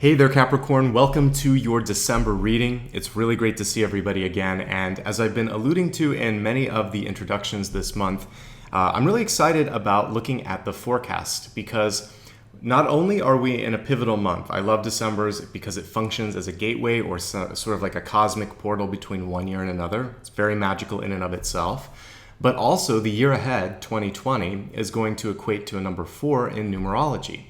Hey there, Capricorn. Welcome to your December reading. It's really great to see everybody again. And as I've been alluding to in many of the introductions this month, I'm really excited about looking at the forecast because not only are we in a pivotal month, I love December's because it functions as a gateway or sort of like a cosmic portal between one year and another. It's very magical in and of itself. But also the year ahead, 2020, is going to equate to a number 4 in numerology.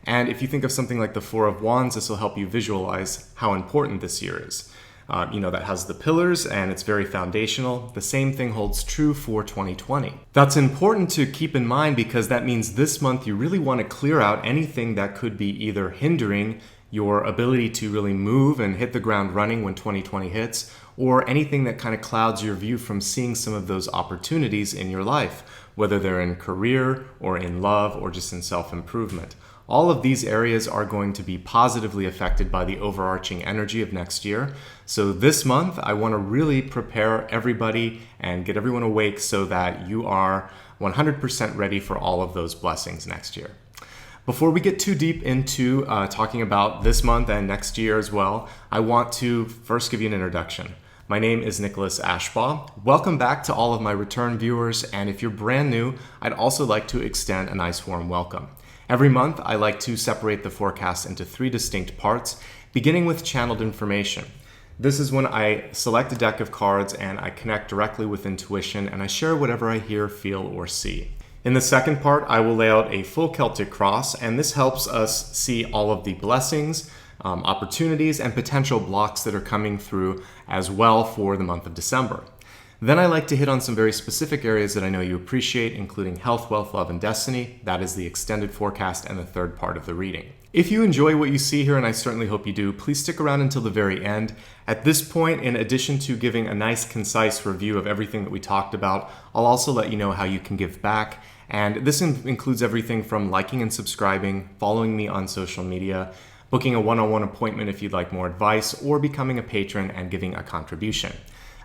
And if you think of something like the Four of Wands, this will help you visualize how important this year is. That has the pillars and it's very foundational. The same thing holds true for 2020. That's important to keep in mind because that means this month you really want to clear out anything that could be either hindering your ability to really move and hit the ground running when 2020 hits, or anything that kind of clouds your view from seeing some of those opportunities in your life, whether they're in career or in love or just in self-improvement. All of these areas are going to be positively affected by the overarching energy of next year. So this month, I want to really prepare everybody and get everyone awake so that you are 100% ready for all of those blessings next year. Before we get too deep into talking about this month and next year as well, I want to first give you an introduction. My name is Nicholas Ashbaugh. Welcome back to all of my return viewers, and if you're brand new, I'd also like to extend a nice warm welcome. Every month, I like to separate the forecast into 3 distinct parts, beginning with channeled information. This is when I select a deck of cards and I connect directly with intuition and I share whatever I hear, feel, or see. In the second part, I will lay out a full Celtic cross, and this helps us see all of the blessings, opportunities, and potential blocks that are coming through as well for the month of December. Then I like to hit on some very specific areas that I know you appreciate, including health, wealth, love, and destiny. That is the extended forecast and the third part of the reading. If you enjoy what you see here, and I certainly hope you do, please stick around until the very end. At this point, in addition to giving a nice, concise review of everything that we talked about, I'll also let you know how you can give back. And this includes everything from liking and subscribing, following me on social media, booking a one-on-one appointment if you'd like more advice, or becoming a patron and giving a contribution.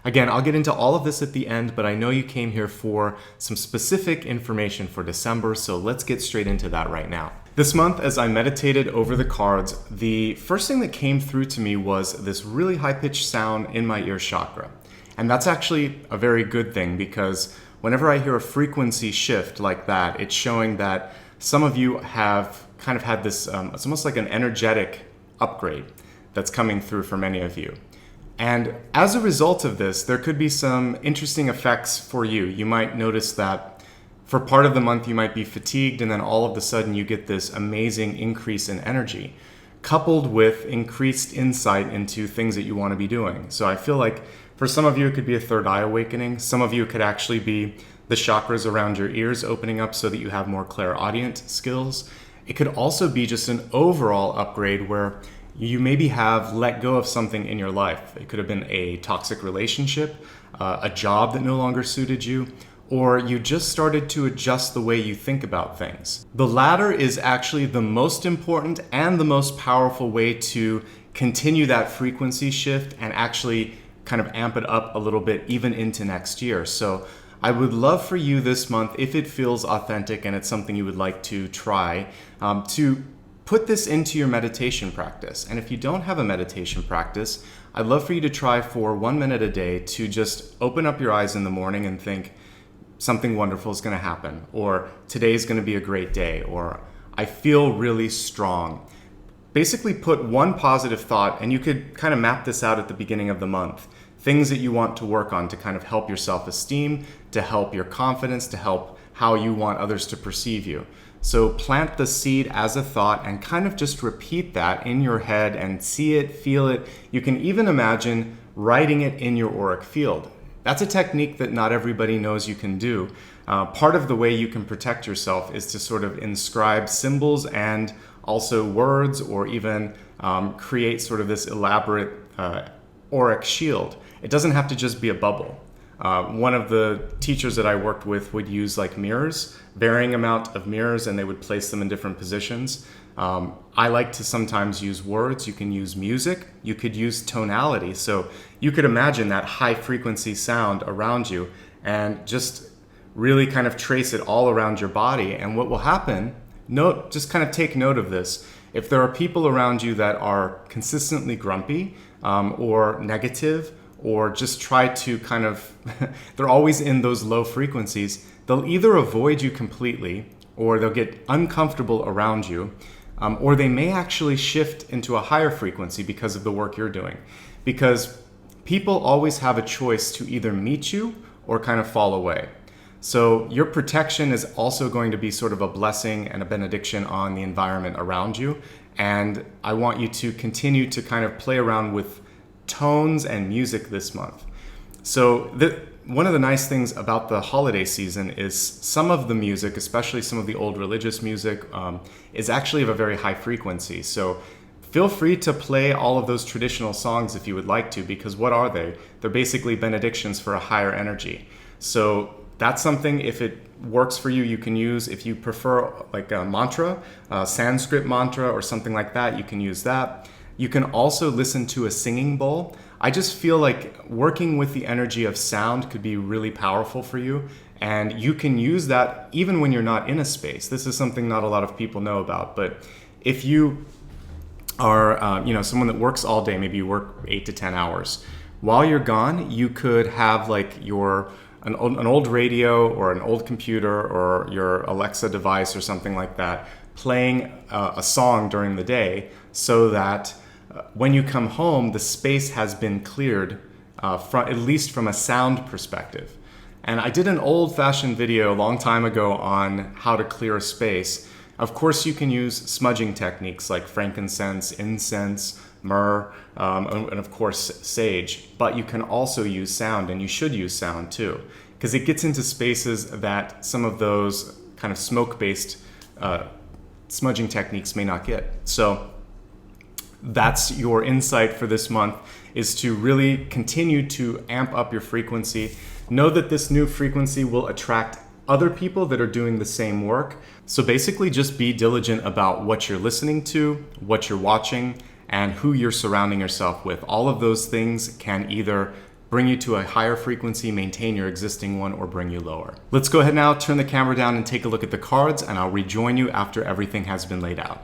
Again, I'll get into all of this at the end, but I know you came here for some specific information for December, so let's get straight into that right now. This month, as I meditated over the cards, the first thing that came through to me was this really high-pitched sound in my ear chakra. And that's actually a very good thing because whenever I hear a frequency shift like that, it's showing that some of you have kind of had this, it's almost like an energetic upgrade that's coming through for many of you. And as a result of this, there could be some interesting effects for you. You might notice that for part of the month, you might be fatigued, and then all of a sudden you get this amazing increase in energy, coupled with increased insight into things that you want to be doing. So I feel like for some of you, it could be a third eye awakening. Some of you could actually be the chakras around your ears opening up so that you have more clairaudient skills. It could also be just an overall upgrade where you maybe have let go of something in your life. It could have been a toxic relationship, a job that no longer suited you, or you just started to adjust the way you think about things. The latter is actually the most important and the most powerful way to continue that frequency shift and actually kind of amp it up a little bit even into next year. So I would love for you this month, if it feels authentic and it's something you would like to try, to put this into your meditation practice. And if you don't have a meditation practice, I'd love for you to try for 1 minute a day to just open up your eyes in the morning and think something wonderful is going to happen, or today's going to be a great day, or I feel really strong. Basically put one positive thought, and you could kind of map this out at the beginning of the month. Things that you want to work on to kind of help your self-esteem, to help your confidence, to help how you want others to perceive you. So plant the seed as a thought and kind of just repeat that in your head and see it, feel it. You can even imagine writing it in your auric field. That's a technique that not everybody knows you can do. Part of the way you can protect yourself is to sort of inscribe symbols and also words, or even create sort of this elaborate auric shield. It doesn't have to just be a bubble. One of the teachers that I worked with would use like mirrors, varying amount of mirrors, and they would place them in different positions. I like to sometimes use words. You can use music. You could use tonality. So you could imagine that high frequency sound around you and just really kind of trace it all around your body. And what will happen, just kind of take note of this, if there are people around you that are consistently grumpy or negative, or just try to kind of, they're always in those low frequencies, they'll either avoid you completely, or they'll get uncomfortable around you, or they may actually shift into a higher frequency because of the work you're doing. Because people always have a choice to either meet you or kind of fall away. So your protection is also going to be sort of a blessing and a benediction on the environment around you. And I want you to continue to kind of play around with tones and music this month. So one of the nice things about the holiday season is some of the music, especially some of the old religious music, is actually of a very high frequency. So feel free to play all of those traditional songs if you would like to, because what are they? They're basically benedictions for a higher energy. So that's something, if it works for you, you can use. If you prefer like a mantra, a Sanskrit mantra or something like that, you can use that. You can also listen to a singing bowl. I just feel like working with the energy of sound could be really powerful for you. And you can use that even when you're not in a space. This is something not a lot of people know about. But if you are someone that works all day, maybe you work 8 to 10 hours, while you're gone, you could have like an old radio or an old computer or your Alexa device or something like that playing a song during the day, so that when you come home, the space has been cleared, at least from a sound perspective. And I did an old-fashioned video a long time ago on how to clear a space. Of course, you can use smudging techniques like frankincense, incense, myrrh, and of course sage. But you can also use sound, and you should use sound too, because it gets into spaces that some of those kind of smoke-based smudging techniques may not get. So that's your insight for this month, is to really continue to amp up your frequency. Know that this new frequency will attract other people that are doing the same work. So basically just be diligent about what you're listening to, what you're watching, and who you're surrounding yourself with. All of those things can either bring you to a higher frequency, maintain your existing one, or bring you lower. Let's go ahead now, turn the camera down and take a look at the cards, and I'll rejoin you after everything has been laid out.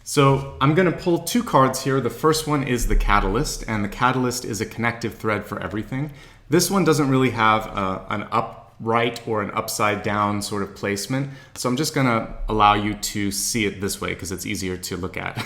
So I'm going to pull two cards here. The first one is the Catalyst, and the Catalyst is a connective thread for everything. This one doesn't really have an upright or an upside down sort of placement, so I'm just going to allow you to see it this way because it's easier to look at.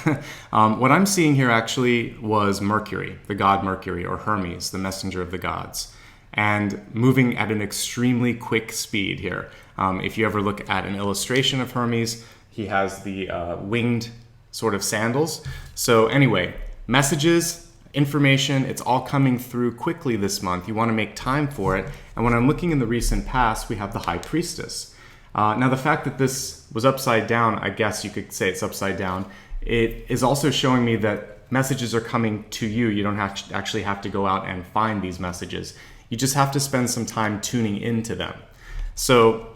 What I'm seeing here actually was Mercury, the god Mercury, or Hermes, the messenger of the gods, and moving at an extremely quick speed here. If you ever look at an illustration of Hermes, he has the winged sort of sandals. So anyway, messages, information, it's all coming through quickly this month. You want to make time for it. And when I'm looking in the recent past, we have the High Priestess. Now the fact that this was upside down, I guess you could say it's upside down, it is also showing me that messages are coming to you. You don't actually have to go out and find these messages. You just have to spend some time tuning into them. So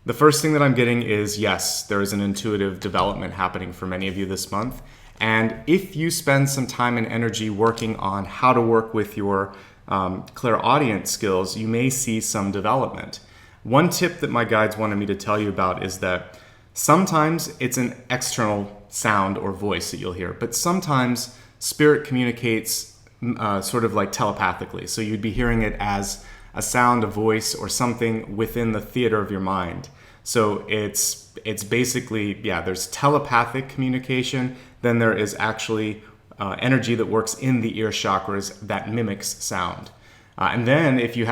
the first thing that I'm getting is, yes, there is an intuitive development happening for many of you this month. And if you spend some time and energy working on how to work with your clairaudient skills, you may see some development. One tip that my guides wanted me to tell you about is that sometimes it's an external sound or voice that you'll hear, but sometimes spirit communicates sort of like telepathically. So you'd be hearing it as a sound, a voice, or something within the theater of your mind. So it's basically, there's telepathic communication, then there is actually energy that works in the ear chakras that mimics sound. And then if you're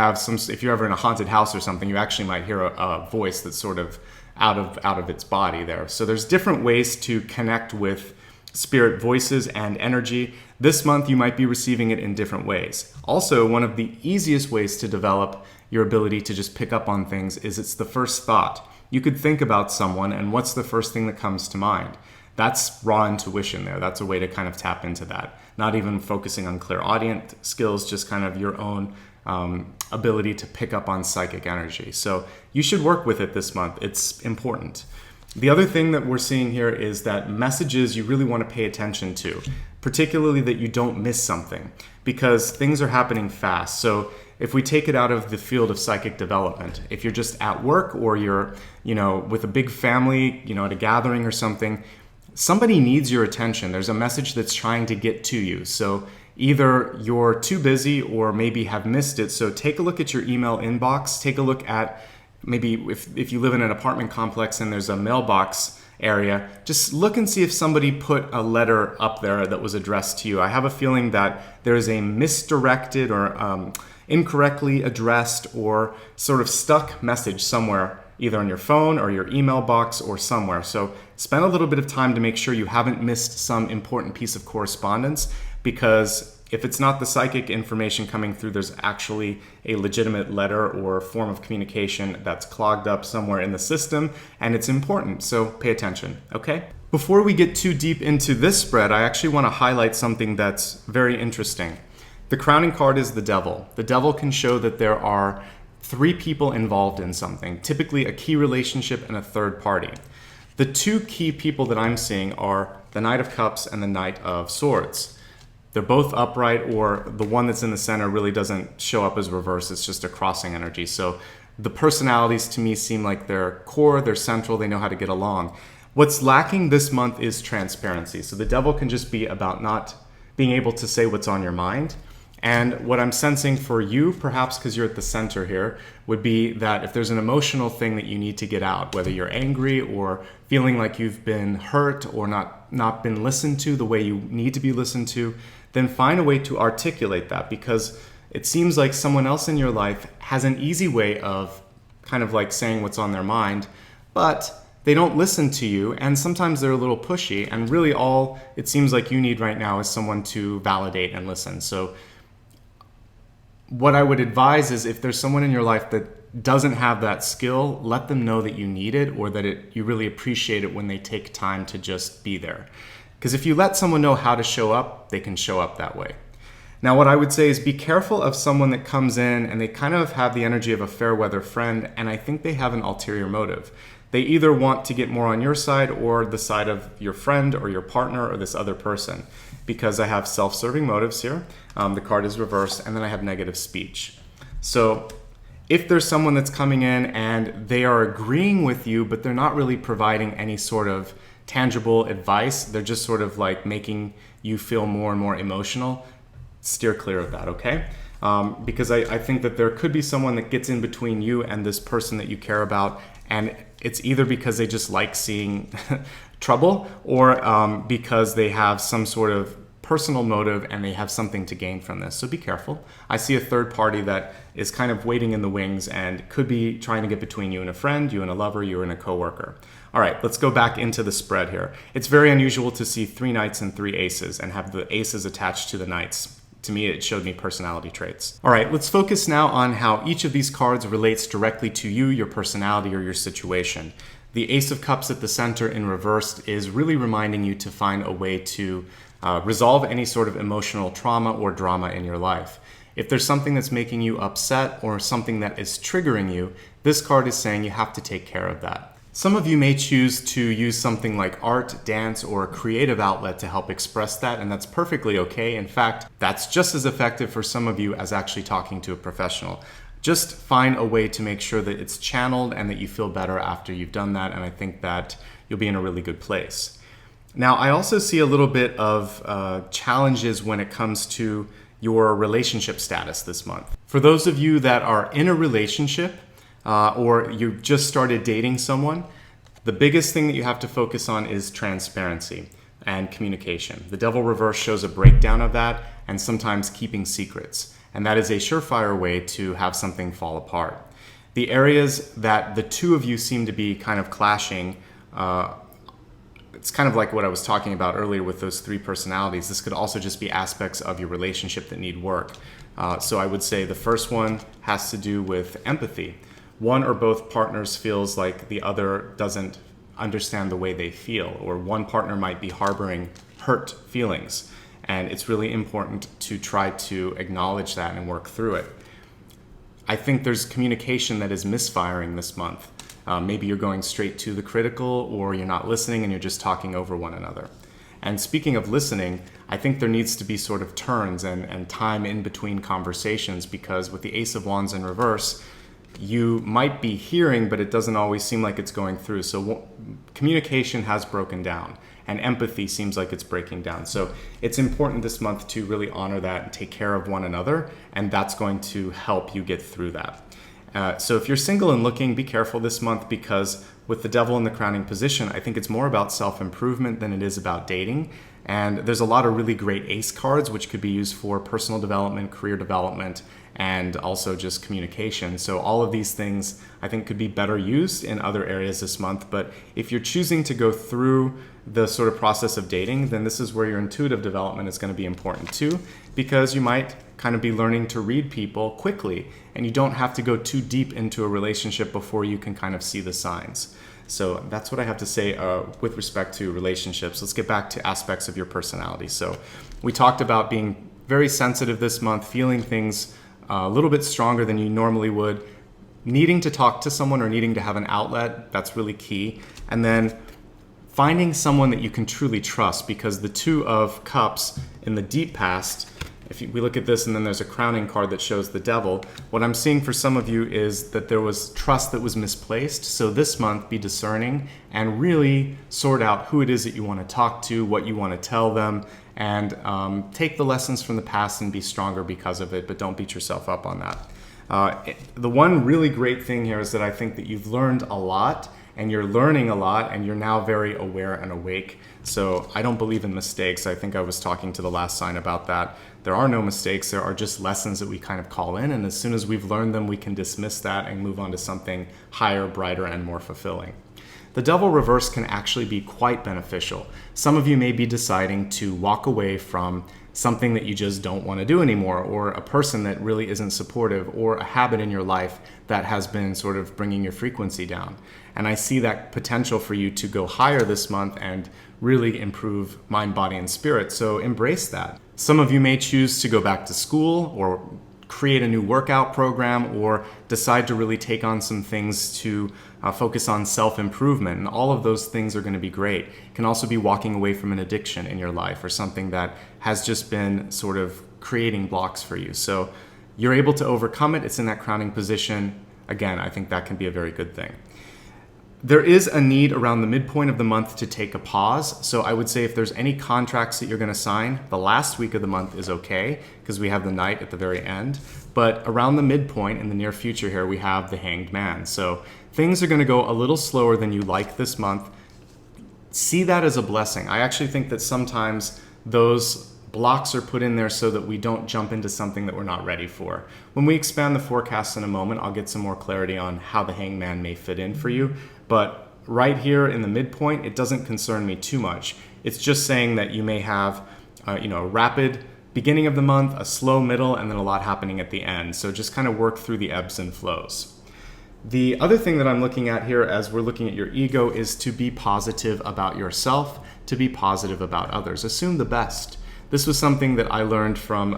ever in a haunted house or something, you actually might hear a voice that's sort of out of its body there. So there's different ways to connect with spirit voices and energy. This month you might be receiving it in different ways. Also, one of the easiest ways to develop your ability to just pick up on things is it's the first thought. You could think about someone and what's the first thing that comes to mind? That's raw intuition there. That's a way to kind of tap into that. Not even focusing on clairaudient skills, just kind of your own ability to pick up on psychic energy. So you should work with it this month. It's important. The other thing that we're seeing here is that messages you really want to pay attention to, particularly that you don't miss something, because things are happening fast. So if we take it out of the field of psychic development, if you're just at work or you're, with a big family, at a gathering or something, somebody needs your attention. There's a message that's trying to get to you. So either you're too busy or maybe have missed it. So take a look at your email inbox. Take a look at maybe if you live in an apartment complex and there's a mailbox area, just look and see if somebody put a letter up there that was addressed to you. I have a feeling that there is a misdirected or incorrectly addressed or sort of stuck message somewhere, either on your phone or your email box or somewhere. So spend a little bit of time to make sure you haven't missed some important piece of correspondence, because if it's not the psychic information coming through, there's actually a legitimate letter or form of communication that's clogged up somewhere in the system, and it's important, so pay attention, okay? Before we get too deep into this spread, I actually want to highlight something that's very interesting. The crowning card is the Devil. The Devil can show that there are 3 people involved in something, typically a key relationship and a third party. The 2 key people that I'm seeing are the Knight of Cups and the Knight of Swords. They're both upright, or the one that's in the center really doesn't show up as reverse. It's just a crossing energy. So the personalities to me seem like they're core, they're central, they know how to get along. What's lacking this month is transparency. So the Devil can just be about not being able to say what's on your mind. And what I'm sensing for you, perhaps because you're at the center here, would be that if there's an emotional thing that you need to get out, whether you're angry or feeling like you've been hurt or not been listened to the way you need to be listened to, then find a way to articulate that, because it seems like someone else in your life has an easy way of kind of like saying what's on their mind, but they don't listen to you, and sometimes they're a little pushy, and really all it seems like you need right now is someone to validate and listen. So what I would advise is, if there's someone in your life that doesn't have that skill, let them know that you need it, or that you really appreciate it when they take time to just be there. Because if you let someone know how to show up, they can show up that way. Now, what I would say is be careful of someone that comes in and they kind of have the energy of a fair weather friend, and I think they have an ulterior motive. They either want to get more on your side or the side of your friend or your partner or this other person, because I have self-serving motives here. The card is reversed, and then I have negative speech. So if there's someone that's coming in and they are agreeing with you, but they're not really providing any sort of tangible advice, they're just sort of like making you feel more and more emotional, steer clear of that, okay? Because I think that there could be someone that gets in between you and this person that you care about, and it's either because they just like seeing trouble, or because they have some sort of personal motive and they have something to gain from this. So be careful. I see a third party that is kind of waiting in the wings and could be trying to get between you and a friend, you and a lover, you and a coworker. All right, let's go back into the spread here. It's very unusual to see 3 knights and 3 aces and have the aces attached to the knights. To me, it showed me personality traits. All right, let's focus now on how each of these cards relates directly to you, your personality, or your situation. The Ace of Cups at the center in reversed is really reminding you to find a way to resolve any sort of emotional trauma or drama in your life. If there's something that's making you upset or something that is triggering you, this card is saying you have to take care of that. Some of you may choose to use something like art, dance, or a creative outlet to help express that, and that's perfectly okay. In fact, that's just as effective for some of you as actually talking to a professional. Just find a way to make sure that it's channeled and that you feel better after you've done that, and I think that you'll be in a really good place. Now, I also see a little bit of challenges when it comes to your relationship status this month. For those of you that are in a relationship, or you've just started dating someone, the biggest thing that you have to focus on is transparency and communication. The Devil reverse shows a breakdown of that and sometimes keeping secrets. And that is a surefire way to have something fall apart. The areas that the two of you seem to be kind of clashing, it's kind of like what I was talking about earlier with those three personalities. This could also just be aspects of your relationship that need work. So I would say the first one has to do with empathy. One or both partners feels like the other doesn't understand the way they feel, or one partner might be harboring hurt feelings. And it's really important to try to acknowledge that and work through it. I think there's communication that is misfiring this month. Maybe you're going straight to the critical, or you're not listening and you're just talking over one another. And speaking of listening, I think there needs to be sort of turns and time in between conversations, because with the Ace of Wands in reverse, you might be hearing, but it doesn't always seem like it's going through. So communication has broken down, and empathy seems like it's breaking down. So it's important this month to really honor that and take care of one another, and that's going to help you get through that. So if you're single and looking, be careful this month, because with the Devil in the crowning position, I think it's more about self-improvement than it is about dating. And there's a lot of really great ace cards, which could be used for personal development, career development, and also just communication. So all of these things I think could be better used in other areas this month. But if you're choosing to go through the sort of process of dating, then this is where your intuitive development is going to be important too, because you might kind of be learning to read people quickly, and you don't have to go too deep into a relationship before you can kind of see the signs. So that's what I have to say with respect to relationships. Let's get back to aspects of your personality. So we talked about being very sensitive this month, feeling things a little bit stronger than you normally would, needing to talk to someone or needing to have an outlet. That's really key. And then finding someone that you can truly trust, because the Two of Cups in the deep past, if we look at this and then there's a crowning card that shows the Devil, what I'm seeing for some of you is that there was trust that was misplaced. So this month, be discerning and really sort out who it is that you want to talk to, what you want to tell them, and take the lessons from the past and be stronger because of it, but don't beat yourself up on that. The one really great thing here is that I think that you've learned a lot, and you're learning a lot, and you're now very aware and awake. So I don't believe in mistakes. I think I was talking to the last sign about that. There are no mistakes. There are just lessons that we kind of call in, and as soon as we've learned them, we can dismiss that and move on to something higher, brighter, and more fulfilling. The Devil reverse can actually be quite beneficial. Some of you may be deciding to walk away from something that you just don't want to do anymore, or a person that really isn't supportive, or a habit in your life that has been sort of bringing your frequency down. And I see that potential for you to go higher this month and really improve mind, body, and spirit. So embrace that. Some of you may choose to go back to school, or create a new workout program, or decide to really take on some things to focus on self-improvement. And all of those things are going to be great. It can also be walking away from an addiction in your life, or something that has just been sort of creating blocks for you. So you're able to overcome it. It's in that crowning position. Again, I think that can be a very good thing. There is a need around the midpoint of the month to take a pause. So I would say if there's any contracts that you're going to sign, the last week of the month is okay, because we have the Knight at the very end. But around the midpoint in the near future here, we have the Hanged Man. So things are going to go a little slower than you like this month. See that as a blessing. I actually think that sometimes those blocks are put in there so that we don't jump into something that we're not ready for. When we expand the forecast in a moment, I'll get some more clarity on how the Hanged Man may fit in for you. But right here in the midpoint, it doesn't concern me too much. It's just saying that you may have a rapid beginning of the month, a slow middle, and then a lot happening at the end. So just kind of work through the ebbs and flows. The other thing that I'm looking at here as we're looking at your ego is to be positive about yourself, to be positive about others. Assume the best. This was something that I learned from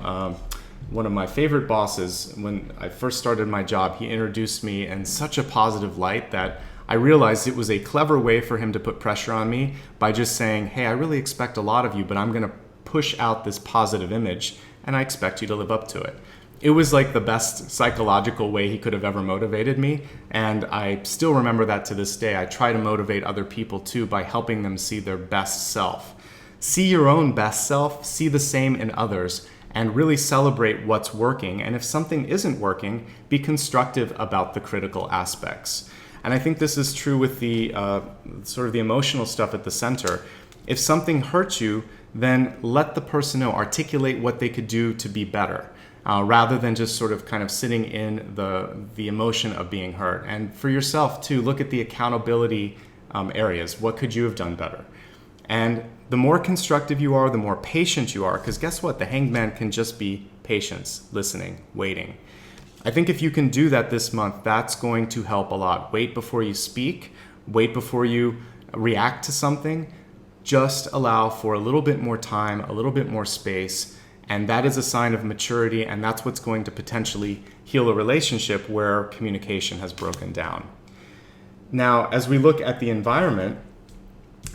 one of my favorite bosses. When I first started my job, he introduced me in such a positive light that I realized it was a clever way for him to put pressure on me by just saying, hey, I really expect a lot of you, but I'm going to push out this positive image and I expect you to live up to it. It was like the best psychological way he could have ever motivated me. And I still remember that to this day. I try to motivate other people too by helping them see their best self. See your own best self, see the same in others, and really celebrate what's working. And if something isn't working, be constructive about the critical aspects. And I think this is true with the sort of the emotional stuff at the center. If something hurts you, then let the person know, articulate what they could do to be better. Rather than just sort of kind of sitting in the emotion of being hurt. And for yourself too, look at the accountability areas. What could you have done better? And the more constructive you are, the more patient you are, because guess what? The Hanged Man can just be patience, listening, waiting. I think if you can do that this month, that's going to help a lot. Wait before you speak, wait before you react to something. Just allow for a little bit more time, a little bit more space. And that is a sign of maturity, and that's what's going to potentially heal a relationship where communication has broken down. Now, as we look at the environment,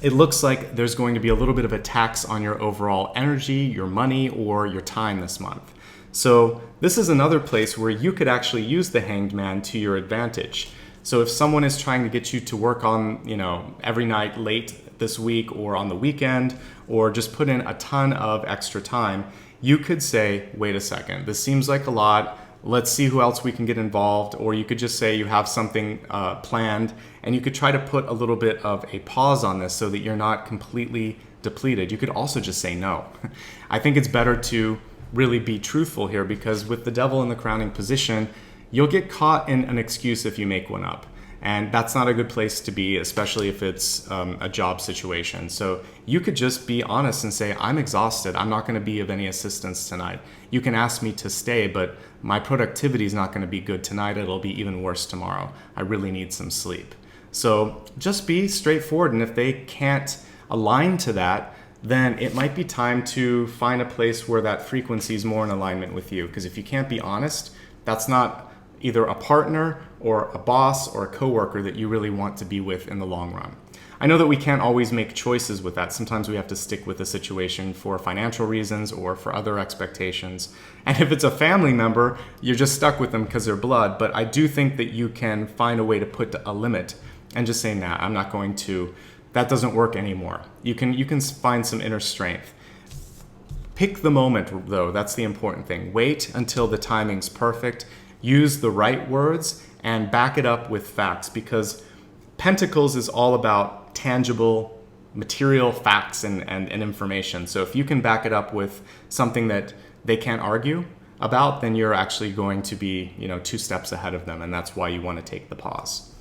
it looks like there's going to be a little bit of a tax on your overall energy, your money, or your time this month. So this is another place where you could actually use the Hanged Man to your advantage. So if someone is trying to get you to work on, every night late this week or on the weekend, or just put in a ton of extra time, you could say, wait a second, this seems like a lot. Let's see who else we can get involved. Or you could just say you have something planned, and you could try to put a little bit of a pause on this so that you're not completely depleted. You could also just say no. I think it's better to really be truthful here, because with the devil in the crowning position, you'll get caught in an excuse if you make one up. And that's not a good place to be, especially if it's a job situation. So you could just be honest and say, I'm exhausted. I'm not going to be of any assistance tonight. You can ask me to stay, but my productivity is not going to be good tonight. It'll be even worse tomorrow. I really need some sleep. So just be straightforward. And if they can't align to that, then it might be time to find a place where that frequency is more in alignment with you. Because if you can't be honest, that's not either a partner or a boss or a coworker that you really want to be with in the long run. I know that we can't always make choices with that. Sometimes we have to stick with the situation for financial reasons or for other expectations. And if it's a family member, you're just stuck with them because they're blood. But I do think that you can find a way to put a limit and just say, nah, I'm not going to. That doesn't work anymore. You can find some inner strength. Pick the moment, though. That's the important thing. Wait until the timing's perfect. Use the right words and back it up with facts, because Pentacles is all about tangible, material facts and information. So if you can back it up with something that they can't argue about, then you're actually going to be, 2 steps ahead of them, and that's why you want to take the pause.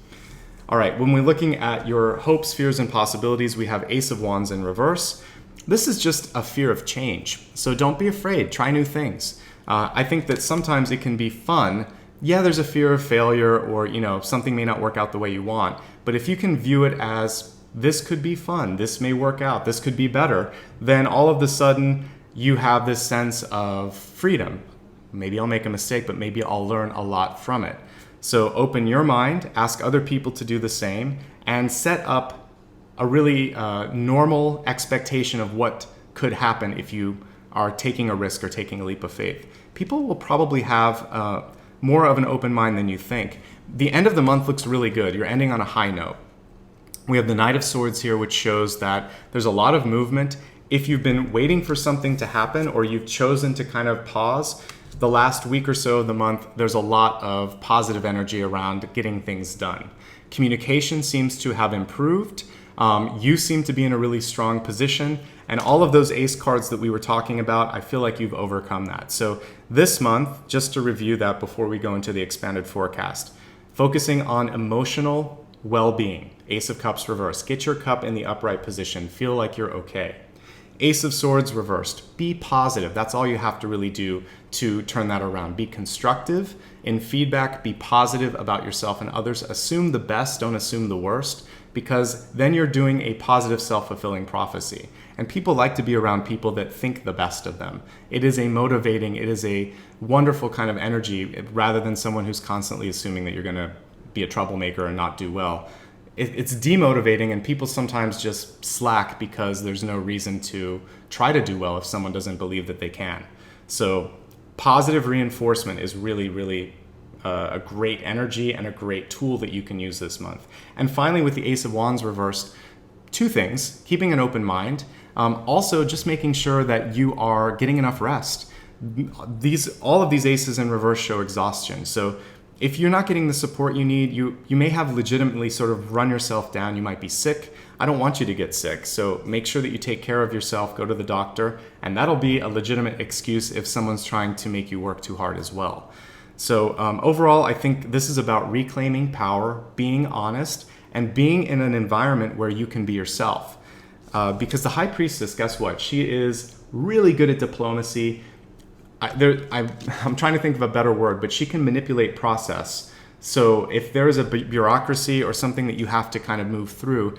All right, when we're looking at your hopes, fears, and possibilities, we have Ace of Wands in reverse. This is just a fear of change. So don't be afraid. Try new things. I think that sometimes it can be fun. Yeah, there's a fear of failure, or something may not work out the way you want. But if you can view it as, this could be fun, this may work out, this could be better, then all of a sudden you have this sense of freedom. Maybe I'll make a mistake, but maybe I'll learn a lot from it. So open your mind, ask other people to do the same, and set up a really normal expectation of what could happen if you are taking a risk or taking a leap of faith. People will probably have more of an open mind than you think. The end of the month looks really good. You're ending on a high note. We have the Knight of Swords here, which shows that there's a lot of movement. If you've been waiting for something to happen, or you've chosen to kind of pause, the last week or so of the month, there's a lot of positive energy around getting things done. Communication seems to have improved. You seem to be in a really strong position. And all of those ace cards that we were talking about, I feel like you've overcome that. So this month, just to review that before we go into the expanded forecast, focusing on emotional well-being. Ace of Cups reversed. Get your cup in the upright position. Feel like you're okay. Ace of Swords reversed. Be positive. That's all you have to really do to turn that around. Be constructive in feedback. Be positive about yourself and others. Assume the best. Don't assume the worst, because then you're doing a positive self-fulfilling prophecy. And people like to be around people that think the best of them. It is a motivating, it is a wonderful kind of energy, rather than someone who's constantly assuming that you're going to be a troublemaker and not do well. it's demotivating, and people sometimes just slack because there's no reason to try to do well if someone doesn't believe that they can. So positive reinforcement is really, really a great energy and a great tool that you can use this month. And finally, with the Ace of Wands reversed, two things: keeping an open mind, also just making sure that you are getting enough rest. All of these aces in reverse show exhaustion. So if you're not getting the support you need, you may have legitimately sort of run yourself down. You might be sick. I don't want you to get sick. So make sure that you take care of yourself, go to the doctor, and that'll be a legitimate excuse if someone's trying to make you work too hard as well. So overall, I think this is about reclaiming power, being honest, and being in an environment where you can be yourself. Because the High Priestess, guess what? She is really good at diplomacy. I'm trying to think of a better word, but she can manipulate process. So if there's a bureaucracy or something that you have to kind of move through,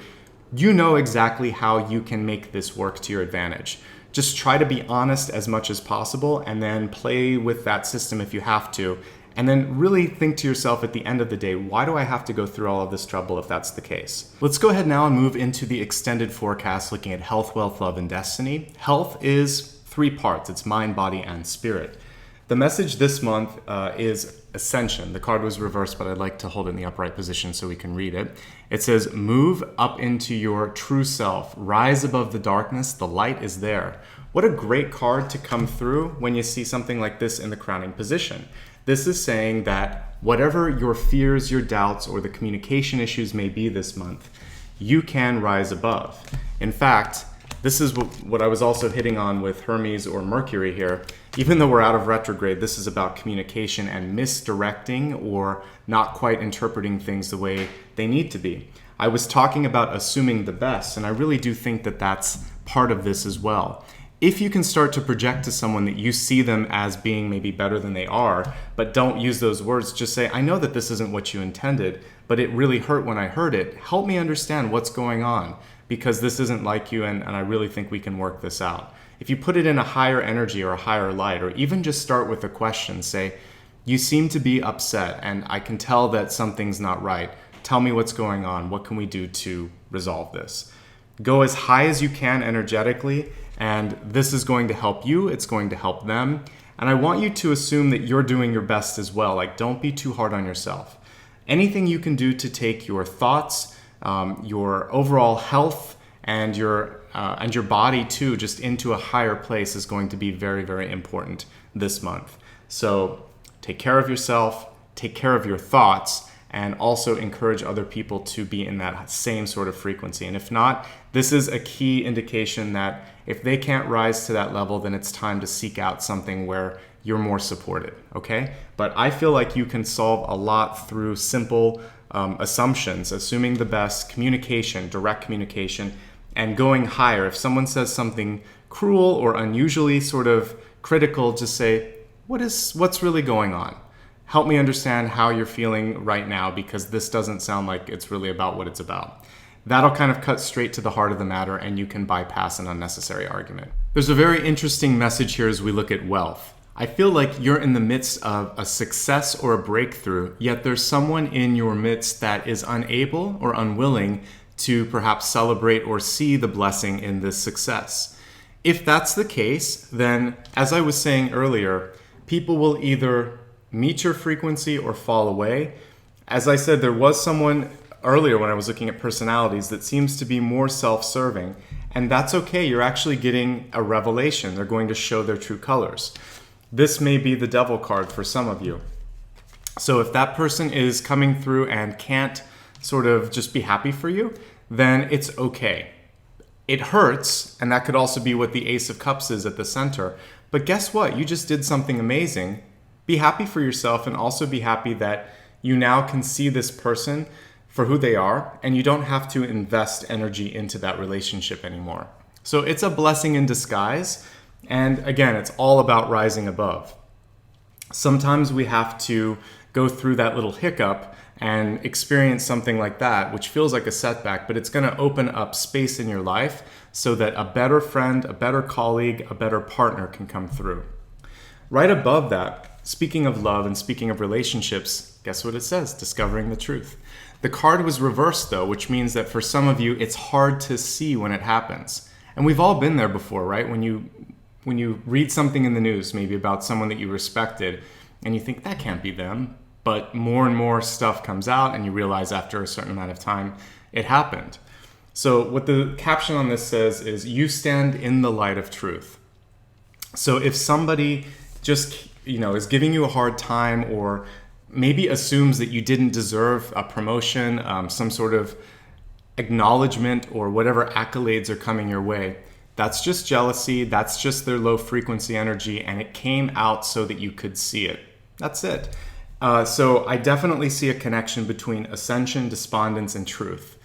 you know exactly how you can make this work to your advantage. Just try to be honest as much as possible, and then play with that system if you have to. And then really think to yourself at the end of the day, why do I have to go through all of this trouble if that's the case? Let's go ahead now and move into the extended forecast, looking at health, wealth, love, and destiny. Health is 3 parts. It's mind, body, and spirit. The message this month is Ascension. The card was reversed, but I'd like to hold it in the upright position so we can read it. It says, move up into your true self. Rise above the darkness. The light is there. What a great card to come through when you see something like this in the crowning position. This is saying that whatever your fears, your doubts, or the communication issues may be this month, you can rise above. In fact, this is what I was also hitting on with Hermes or Mercury here. Even though we're out of retrograde, this is about communication and misdirecting or not quite interpreting things the way they need to be. I was talking about assuming the best, and I really do think that that's part of this as well. If you can start to project to someone that you see them as being maybe better than they are, but don't use those words, just say, I know that this isn't what you intended, but it really hurt when I heard it. Help me understand what's going on, because this isn't like you, and I really think we can work this out. If you put it in a higher energy or a higher light, or even just start with a question, say, you seem to be upset, and I can tell that something's not right. Tell me what's going on. What can we do to resolve this? Go as high as you can energetically, and this is going to help you. It's going to help them. And I want you to assume that you're doing your best as well. Like, don't be too hard on yourself. Anything you can do to take your thoughts, your overall health, and your body too, just into a higher place is going to be very, very important this month. So take care of yourself, take care of your thoughts, and also encourage other people to be in that same sort of frequency. And if not, this is a key indication that if they can't rise to that level, then it's time to seek out something where you're more supported, okay? But I feel like you can solve a lot through simple assumptions, assuming the best, communication, direct communication, and going higher. If someone says something cruel or unusually sort of critical, just say, what's really going on? Help me understand how you're feeling right now, because this doesn't sound like it's really about what it's about. That'll kind of cut straight to the heart of the matter, and you can bypass an unnecessary argument. There's a very interesting message here as we look at wealth. I feel like you're in the midst of a success or a breakthrough, yet there's someone in your midst that is unable or unwilling to perhaps celebrate or see the blessing in this success. If that's the case, then as I was saying earlier, people will either meet your frequency or fall away. As I said, there was someone earlier when I was looking at personalities that seems to be more self-serving, and that's okay. You're actually getting a revelation. They're going to show their true colors. This may be the devil card for some of you. So if that person is coming through and can't sort of just be happy for you, then it's okay. It hurts, and that could also be what the Ace of Cups is at the center. But guess what? You just did something amazing. Be happy for yourself, and also be happy that you now can see this person for who they are, and you don't have to invest energy into that relationship anymore. So it's a blessing in disguise. And again, it's all about rising above. Sometimes we have to go through that little hiccup and experience something like that, which feels like a setback, but it's going to open up space in your life so that a better friend, a better colleague, a better partner can come through. Right above that, Speaking of love and speaking of relationships, guess what it says? Discovering the truth. The card was reversed though, which means that for some of you, it's hard to see when it happens. And we've all been there before, right? When you read something in the news, maybe about someone that you respected, and you think that can't be them, but more and more stuff comes out and you realize after a certain amount of time, it happened. So what the caption on this says is, you stand in the light of truth. So if somebody just, is giving you a hard time, or maybe assumes that you didn't deserve a promotion, some sort of acknowledgement, or whatever accolades are coming your way, that's just jealousy. That's just their low frequency energy, and it came out so that you could see it. That's it. So I definitely see a connection between Ascension, Despondence, and Truth,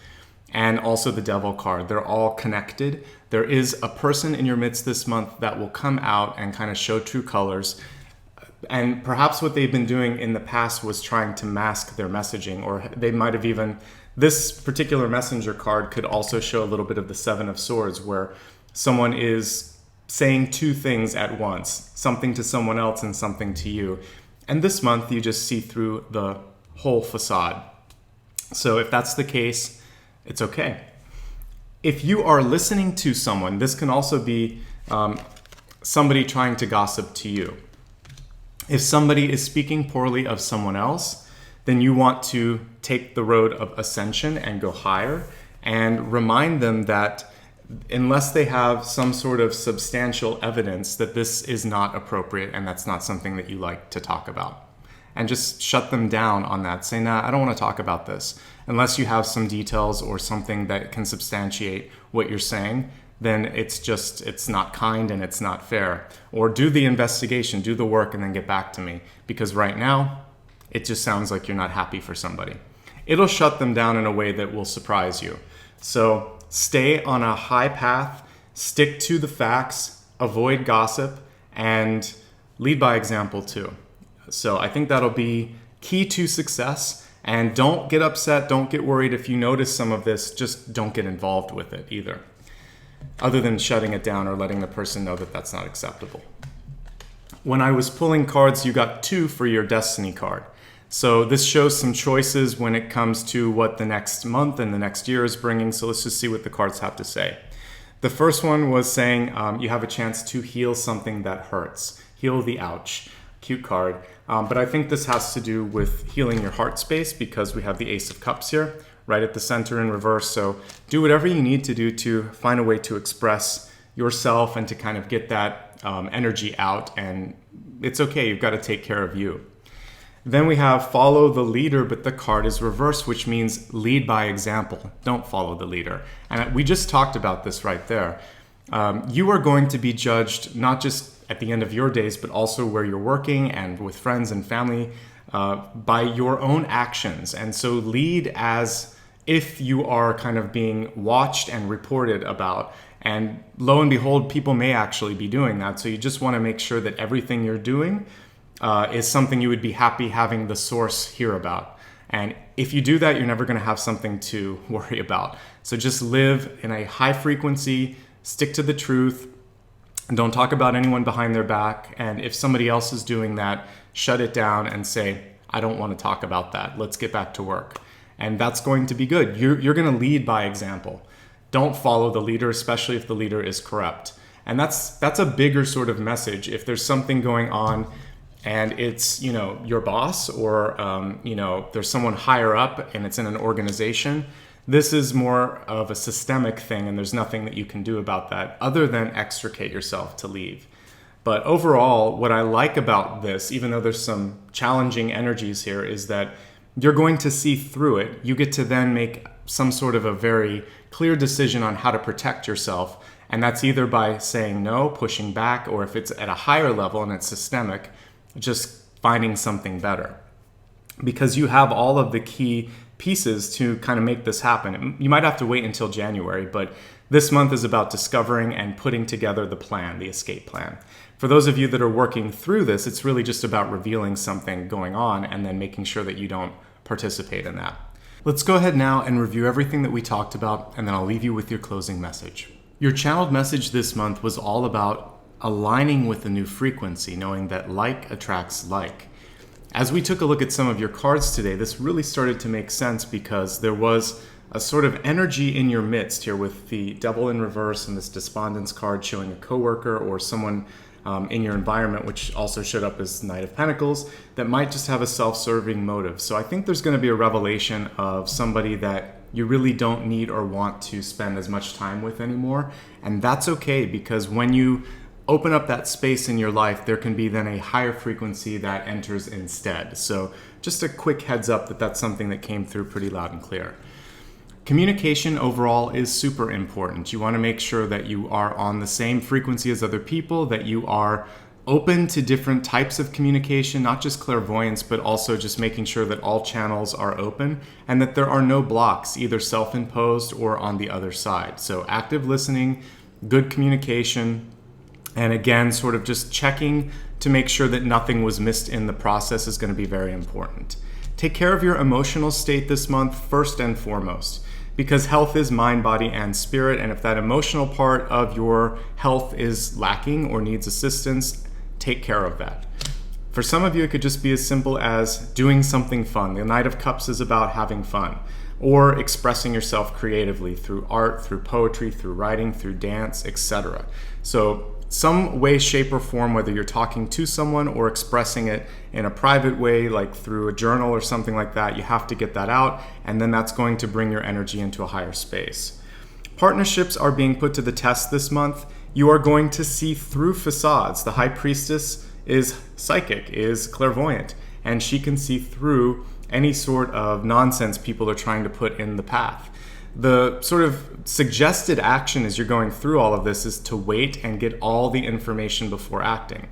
and also the Devil card. They're all connected. There is a person in your midst this month that will come out and kind of show true colors. And perhaps what they've been doing in the past was trying to mask their messaging, or they might have even, this particular messenger card could also show a little bit of the Seven of Swords, where someone is saying two things at once, something to someone else and something to you. And this month, you just see through the whole facade. So if that's the case, it's okay. If you are listening to someone, this can also be somebody trying to gossip to you. If somebody is speaking poorly of someone else, then you want to take the road of ascension and go higher, and remind them that unless they have some sort of substantial evidence that this is not appropriate and that's not something that you like to talk about. And just shut them down on that. Say, nah, I don't want to talk about this. Unless you have some details or something that can substantiate what you're saying, then it's not kind and it's not fair. Or do the investigation, do the work, and then get back to me. Because right now, it just sounds like you're not happy for somebody. It'll shut them down in a way that will surprise you. So stay on a high path, stick to the facts, avoid gossip, and lead by example too. So I think that'll be key to success. And don't get upset, don't get worried if you notice some of this, just don't get involved with it either. Other than shutting it down or letting the person know that that's not acceptable. When I was pulling cards, you got 2 for your Destiny card. So this shows some choices when it comes to what the next month and the next year is bringing. So let's just see what the cards have to say. The first one was saying you have a chance to heal something that hurts. Heal the ouch. Cute card. But I think this has to do with healing your heart space, because we have the Ace of Cups here, right at the center in reverse. So do whatever you need to do to find a way to express yourself and to kind of get that energy out. And it's okay, you've got to take care of you. Then we have follow the leader, but the card is reversed, which means lead by example. Don't follow the leader. And we just talked about this right there. You are going to be judged not just at the end of your days, but also where you're working and with friends and family by your own actions. And so lead as if you are kind of being watched and reported about. And lo and behold, people may actually be doing that. So you just want to make sure that everything you're doing is something you would be happy having the source hear about. And if you do that, you're never going to have something to worry about. So just live in a high frequency, stick to the truth, and don't talk about anyone behind their back. And if somebody else is doing that, shut it down and say, I don't want to talk about that. Let's get back to work. And that's going to be good. You're going to lead by example. Don't follow the leader, especially if the leader is corrupt. And that's a bigger sort of message. If there's something going on and it's, your boss, or, there's someone higher up and it's in an organization, this is more of a systemic thing, and there's nothing that you can do about that other than extricate yourself to leave. But overall, what I like about this, even though there's some challenging energies here, is that you're going to see through it. You get to then make some sort of a very clear decision on how to protect yourself. And that's either by saying no, pushing back, or if it's at a higher level and it's systemic, just finding something better. Because you have all of the key pieces to kind of make this happen. You might have to wait until January, but this month is about discovering and putting together the plan, the escape plan. For those of you that are working through this, it's really just about revealing something going on and then making sure that you don't participate in that. Let's go ahead now and review everything that we talked about, and then I'll leave you with your closing message. Your channeled message this month was all about aligning with a new frequency, knowing that like attracts like. As we took a look at some of your cards today, this really started to make sense because there was a sort of energy in your midst here with the Devil in reverse and this Despondence card showing a coworker or someone in your environment, which also showed up as Knight of Pentacles, that might just have a self-serving motive. So I think there's going to be a revelation of somebody that you really don't need or want to spend as much time with anymore. And that's okay, because when you open up that space in your life, there can be then a higher frequency that enters instead. So just a quick heads up that that's something that came through pretty loud and clear. Communication overall is super important. You want to make sure that you are on the same frequency as other people, that you are open to different types of communication, not just clairvoyance, but also just making sure that all channels are open and that there are no blocks, either self-imposed or on the other side. So active listening, good communication, and again, sort of just checking to make sure that nothing was missed in the process is going to be very important. Take care of your emotional state this month first and foremost, because health is mind, body, and spirit. And if that emotional part of your health is lacking or needs assistance, take care of that. For some of you, it could just be as simple as doing something fun. The Knight of Cups is about having fun, or expressing yourself creatively through art, through poetry, through writing, through dance, etc. So some way, shape, or form, whether you're talking to someone or expressing it in a private way, like through a journal or something like that, you have to get that out, and then that's going to bring your energy into a higher space. Partnerships are being put to the test this month. You are going to see through facades. The High Priestess is psychic, is clairvoyant, and she can see through any sort of nonsense people are trying to put in the path. The sort of suggested action as you're going through all of this is to wait and get all the information before acting.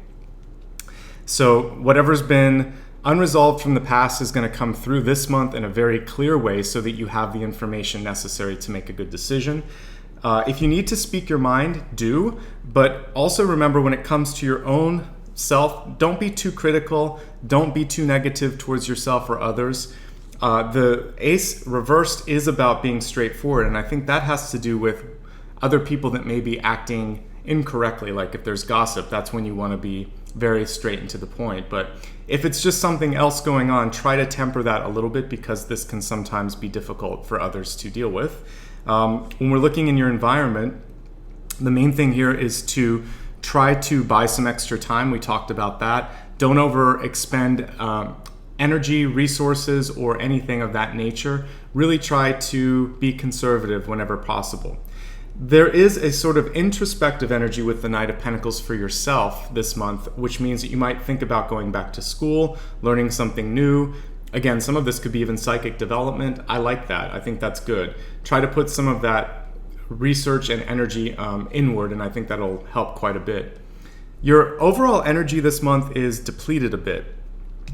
So whatever's been unresolved from the past is going to come through this month in a very clear way so that you have the information necessary to make a good decision. If you need to speak your mind, do, but also remember when it comes to your own self, don't be too critical, don't be too negative towards yourself or others. The Ace reversed is about being straightforward, and I think that has to do with other people that may be acting incorrectly. Like if there's gossip, that's when you want to be very straight and to the point. But if it's just something else going on, try to temper that a little bit, because this can sometimes be difficult for others to deal with. When we're looking in your environment, the main thing here is to try to buy some extra time. We talked about that. Don't overexpend energy, resources, or anything of that nature. Really try to be conservative whenever possible. There is a sort of introspective energy with the Knight of Pentacles for yourself this month, which means that you might think about going back to school, learning something new. Again, some of this could be even psychic development. I like that. I think that's good. Try to put some of that research and energy inward, and I think that'll help quite a bit. Your overall energy this month is depleted a bit.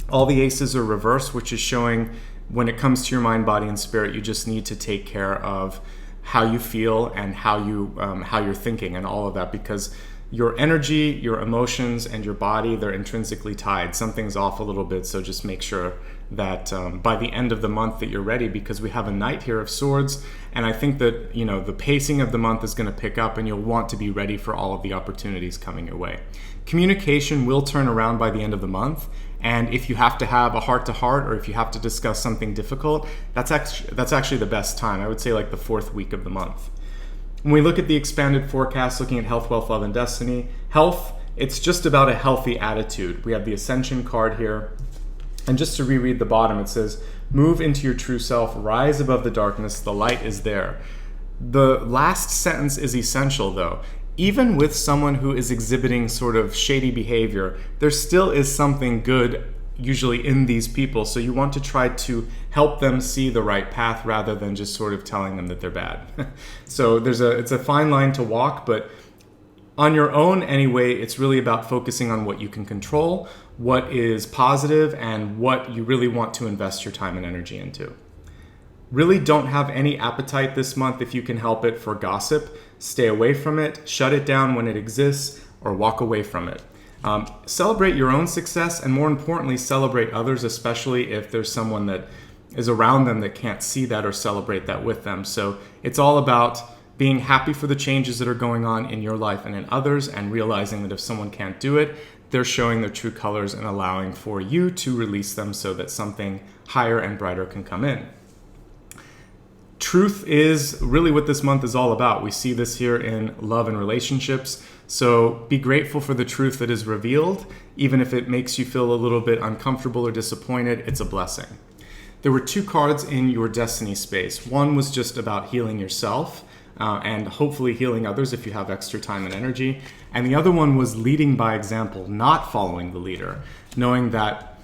All the aces are reversed, which is showing when it comes to your mind, body, and spirit, you just need to take care of how you feel and how you're thinking and all of that, because your energy, your emotions, and your body, they're intrinsically tied. Something's off a little bit, so just make sure that by the end of the month that you're ready, because we have a Knight here of Swords, and I think that the pacing of the month is going to pick up, and you'll want to be ready for all of the opportunities coming your way. Communication will turn around by the end of the month, and if you have to have a heart-to-heart, or if you have to discuss something difficult, that's actually the best time. I would say like the 4th week of the month. When we look at the expanded forecast, looking at health, wealth, love, and destiny, health, it's just about a healthy attitude. We have the Ascension card here. And just to reread the bottom, it says, move into your true self, rise above the darkness, the light is there. The last sentence is essential though. Even with someone who is exhibiting sort of shady behavior, there still is something good usually in these people. So you want to try to help them see the right path rather than just sort of telling them that they're bad. So it's a fine line to walk, but on your own anyway, it's really about focusing on what you can control, what is positive, and what you really want to invest your time and energy into. Really don't have any appetite this month if you can help it for gossip. Stay away from it, shut it down when it exists, or walk away from it. Celebrate your own success, and more importantly, celebrate others, especially if there's someone that is around them that can't see that or celebrate that with them. So it's all about being happy for the changes that are going on in your life and in others, and realizing that if someone can't do it, they're showing their true colors and allowing for you to release them so that something higher and brighter can come in. Truth is really what this month is all about. We see this here in love and relationships. So be grateful for the truth that is revealed. Even if it makes you feel a little bit uncomfortable or disappointed, it's a blessing. There were 2 cards in your destiny space. One was just about healing yourself and hopefully healing others if you have extra time and energy. And the other one was leading by example, not following the leader, knowing that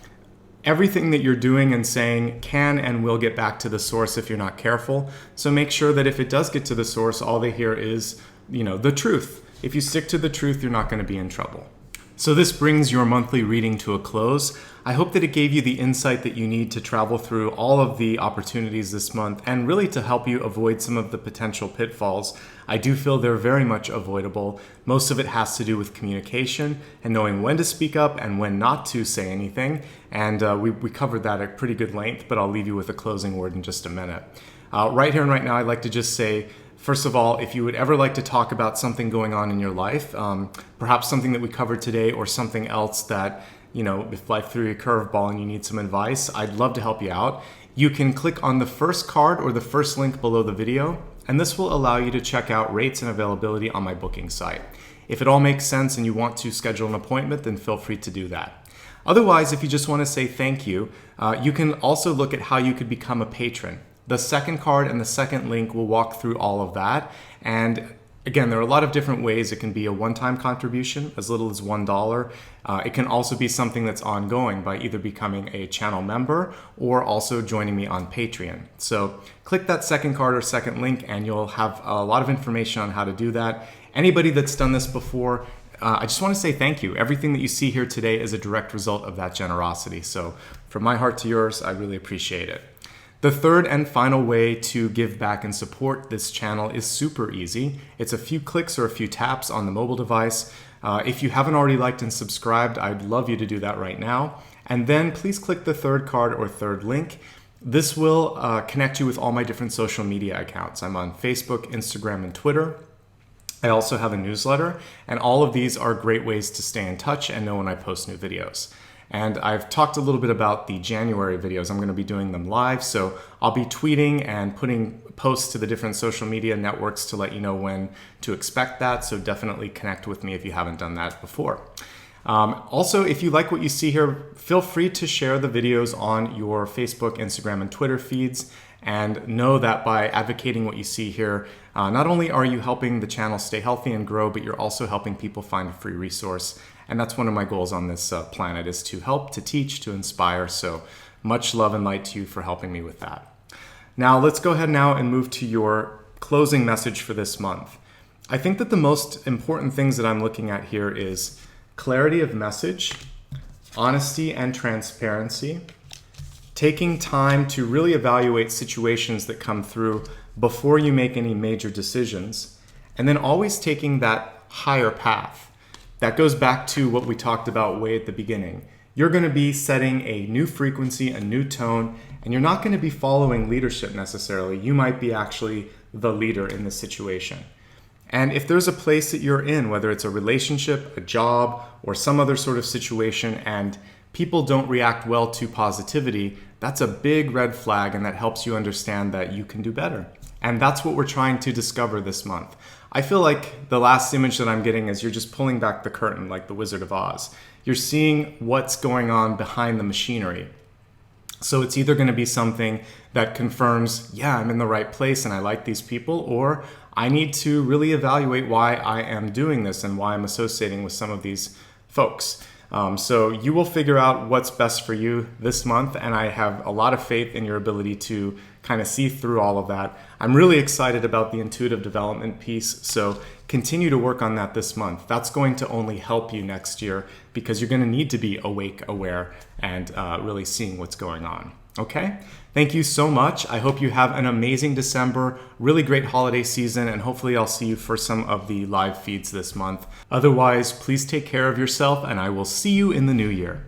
everything that you're doing and saying can and will get back to the source if you're not careful. So make sure that if it does get to the source, all they hear is, the truth. If you stick to the truth, you're not going to be in trouble. So this brings your monthly reading to a close. I hope that it gave you the insight that you need to travel through all of the opportunities this month and really to help you avoid some of the potential pitfalls. I do feel they're very much avoidable. Most of it has to do with communication and knowing when to speak up and when not to say anything. And we covered that at pretty good length, but I'll leave you with a closing word in just a minute. Right here and right now, I'd like to just say, first of all, if you would ever like to talk about something going on in your life, perhaps something that we covered today or something else that, if life threw you a curveball and you need some advice, I'd love to help you out. You can click on the first card or the first link below the video, and this will allow you to check out rates and availability on my booking site. If it all makes sense and you want to schedule an appointment, then feel free to do that. Otherwise, if you just want to say thank you, you can also look at how you could become a patron. The second card and the second link will walk through all of that. And again, there are a lot of different ways. It can be a one-time contribution, as little as $1. It can also be something that's ongoing by either becoming a channel member or also joining me on Patreon. So click that second card or second link and you'll have a lot of information on how to do that. Anybody that's done this before, I just want to say thank you. Everything that you see here today is a direct result of that generosity. So from my heart to yours, I really appreciate it. The third and final way to give back and support this channel is super easy. It's a few clicks or a few taps on the mobile device. If you haven't already liked and subscribed, I'd love you to do that right now. And then please click the third card or third link. This will connect you with all my different social media accounts. I'm on Facebook, Instagram, and Twitter. I also have a newsletter, and all of these are great ways to stay in touch and know when I post new videos. And I've talked a little bit about the January videos. I'm going to be doing them live, so I'll be tweeting and putting posts to the different social media networks to let you know when to expect that, so definitely connect with me if you haven't done that before. Also, if you like what you see here, feel free to share the videos on your Facebook, Instagram, and Twitter feeds, and know that by advocating what you see here, not only are you helping the channel stay healthy and grow, but you're also helping people find a free resource. And that's one of my goals on this planet, is to help, to teach, to inspire. So much love and light to you for helping me with that. Now let's go ahead now and move to your closing message for this month. I think that the most important things that I'm looking at here is clarity of message, honesty and transparency, taking time to really evaluate situations that come through before you make any major decisions, and then always taking that higher path. That goes back to what we talked about way at the beginning. You're going to be setting a new frequency, a new tone, and you're not going to be following leadership necessarily. You might be actually the leader in this situation. And if there's a place that you're in, whether it's a relationship, a job, or some other sort of situation, and people don't react well to positivity, that's a big red flag, and that helps you understand that you can do better. And that's what we're trying to discover this month. I feel like the last image that I'm getting is you're just pulling back the curtain like the Wizard of Oz. You're seeing what's going on behind the machinery. So it's either going to be something that confirms, yeah, I'm in the right place and I like these people, or I need to really evaluate why I am doing this and why I'm associating with some of these folks. So you will figure out what's best for you this month, and I have a lot of faith in your ability to kind of see through all of that. I'm really excited about the intuitive development piece, so continue to work on that this month. That's going to only help you next year because you're going to need to be awake, aware, and really seeing what's going on. Okay? Thank you so much. I hope you have an amazing December, really great holiday season, and hopefully I'll see you for some of the live feeds this month. Otherwise, please take care of yourself, and I will see you in the new year.